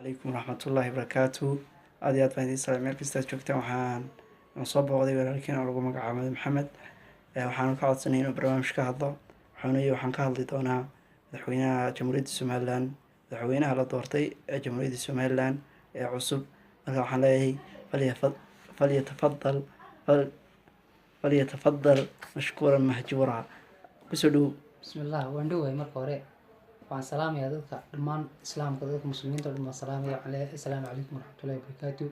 عليكم ورحمة الله وبركاته. أدي أطفال السلام عليكم joogtaan waxaan soo booqday walaalkeen oo lagu magacaabo Maxamed waxaan ka codsanay inuu barnaamij ka hadlo waxaan ka hadli doonaa madaxweynaha jamhuuriyadda Somaliland madaxweynaha la doortay ee jamhuuriyadda Somaliland ee cusub marka waxaan leeyahay falyatafaddal falyatafaddal mashkuuran mahjuura kusoo dhow. bismillaah waan dhoway marka hore waxaan salaamayaa dadka dhammaan islaamka dadka muslimiinta oo dhan baan salaamaya assalaamu calaykum waraxmatullaahi wabarakaatu.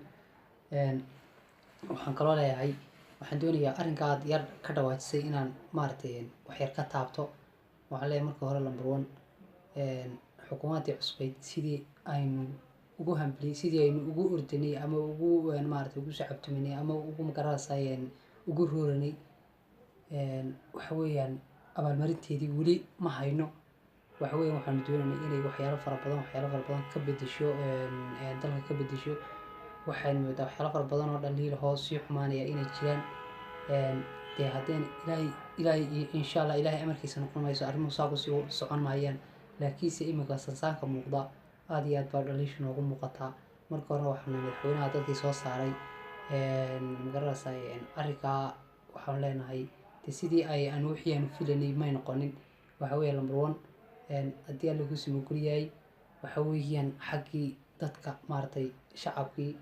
waxaan kaloo leeyahay waxaan doonayaa arrinkaad yar ka dhawaajisay inaan maaragtay wax yar ka taabto. waxaan leeyahay marka hore number one xukuumaddii cusbeyd sidii aynu ugu ordanay ama ugu maaragtay ugu sacabtuminay ama ugu magaranaysay ugu rooranay waxa weeyaan abaalmarinteedii weli ma hayno. waxa weeyaan waxaan doonaynaa inay waxyaalo fara badan ka bedesho dalka ka bedesho. waxaan moodaa waxyaalo fara badan oo dhaliil hoos sii xumaanaya inay jiraan dee haddeen ilaahay insha allah ilaahay amarkiisa noqon mayso arrimuhu saa ku sii socon maayaan. laakiinse iminka sansaanka muuqda aad iyo aad baa dhaliisha noogu muuqataa. marka hore waxaan madaxweynaha dadkii soo saaray magaranaysaa arrinkaa waxaan leenahay dee sidii aan wixii aanu filanay may noqonin. waxa weeye number one haddii alla kusii mogolyahay waxa weeyaan xaggii dadka maaragtay shacabkii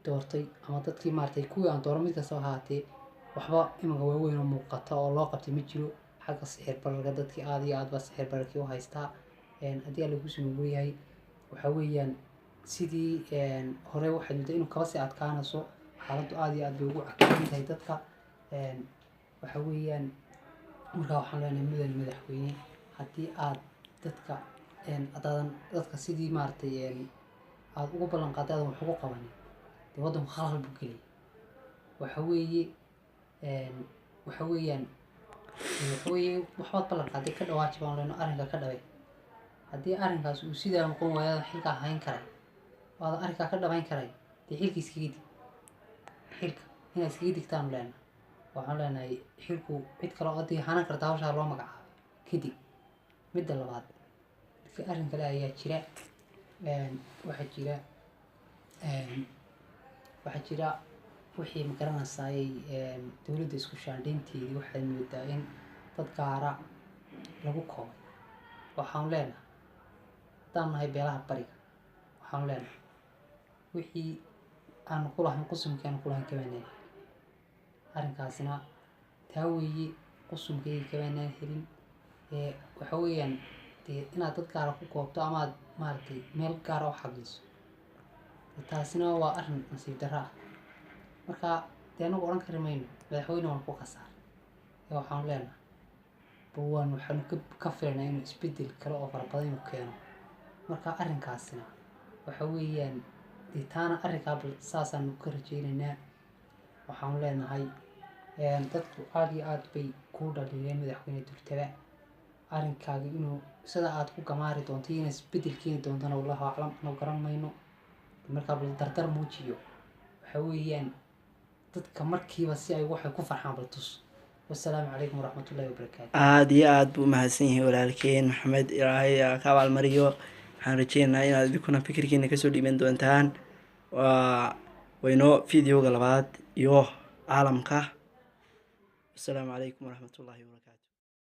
doortay ama dadkii maaragtay kuwii aan dooran mid kasta ahaatee waxba iminka waaweyn oo muuqata oo loo qabtay ma jiro. xagga sixir bararka dadkii aad iyo aad baa sixir bararkii u haystaa. haddii alla kusii mogolyahay waxa weeyaan sidii hore waxay moodaa inuu kaba sii adkaanayso xaaladdu aad iyo aad bay ugu cakaran tahay dadka. waxa weeyaan markaa waxaan leenahay madaxweyne haddii aad dadka haddaadan dadka sidii maaragtay aad ugu ballan qaadaadan wax ugu qabanin dee waddanku khalkhal buu geliyay. waxa weeyaan waxbaad ballan qaaday ka dhawaaji baan leenahay arrinka ka dhaway. haddii arrinkaas uu sidaa noqon waayo xilkaa hayn karay waadan arrinkaa ka dhabayn karay dee xilka iskaga dig xilka inaad iskaga digtaan leenahay. waxaan leenahay xilku cid kale oo haddii hanan karta hawshaa loo magacaabo kadib. midda labaad arrin kale ayaa jira waxaa jira wixii magaranaysaay dowladda isku shaandhaynteedii waxaad moodaa in dad gaara lagu koobay. waxaan leenahay haddaan nahay beelaha bariga waxaan leenahay wixii aanu ku lahayn qusumkii aanu ku lahayn kabanaan arrinkaasina taa weeye qusumkayga kabanaan helin. waxa weeyaan dee inaad dad gaara ku koobto ama aad maaragtay meel gaara u xagliso taasina waa arrin nasiib darro ah. marka dee anagu odhan kari mayno madaxweyne waan ku khasaar waxaan leenahay waxaanu ka filanaa inuu isbeddel kale oo fara badan inuu keeno. marka arrinkaasina waxa weeyaan dee taana arrinkaa saasaanu ka rajaynaynaa. waxaan leenahay dadku aad iyo aad bay kuu dhaliileen madaxweyne durtaba arrinkaaga inuu sida aad ku gamaari doonto inay isbeddel keeni doontana wallahu aclam anuu garan mayno. markaa bal dardar muujiyo waxa weeyaan dadka markiiba si ay waxay ku farxaan bal tus. wassalaamu calaykum waraxmatullaahi wabarakaatu. aad iyo aad buu mahadsan yahay walaalkeen Maxamed ilaahay ka abaalmariyo. waxaan rajeynayaa inaad idinkuna fikirkiina kasoo dhiiban doontaan waynoo fideoga labaad iyo caalamka. assalaamu calaykum waraxmatullaahi wabarakaatu.